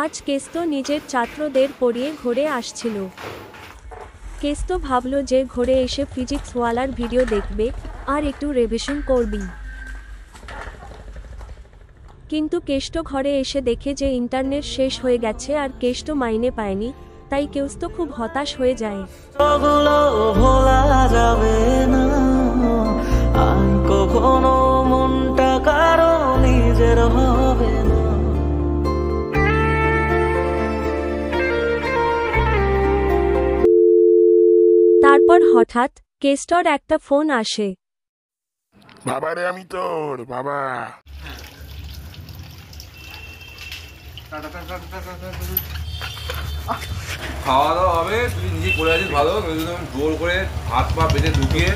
আজ কেস্তো নিজের ছাত্রদের পড়িয়ে ঘরে আসছিল। কেস্তো ভাবল যে ঘরে এসে ফিজিক্সওয়ালার ভিডিও দেখবে আর একটু রিভিশন করবি। কিন্তু কেস্তো ঘরে এসে দেখে যে ইন্টারনেট শেষ হয়ে গেছে আর কেস্তো মাইনে পায়নি, তাই কেস্তো খুব হতাশ হয়ে যায়। ভোলা যাবে না আর কখনো, মনটা কারো নিজের হবে না। তারপর হঠাৎ কেস্টোর একটা ফোন আসে। বাবারে, আমি তোর বাবা। খাওয়া দাওয়া হবে, তুই নিজে করে আছিস ভালো, জোর করে হাত পা বেঁধে ঢুকিয়ে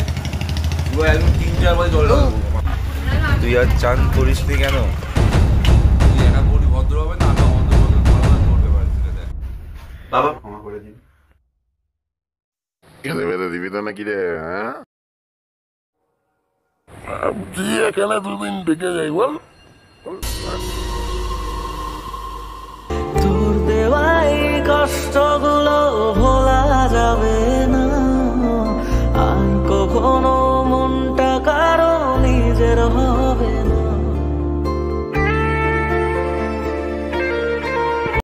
পুরো একদম 3-4 বাজে জল ঢালবো। তুই আর চান করিস নি কেন? তুই একা করবি ভদ্র হবে না, আমরা অন্ধ করতে পারি। বাবা ক্ষমা করে দিন। খেতে বেঁধে দিবি তো নাকি রে? হ্যাঁ, তুই এখানে দুদিন ডেকে যাই বল। তোর দেওয়াই কষ্টগুলো ভোলা যাবে না আর কখনো, মনটা কারো নিজের হবে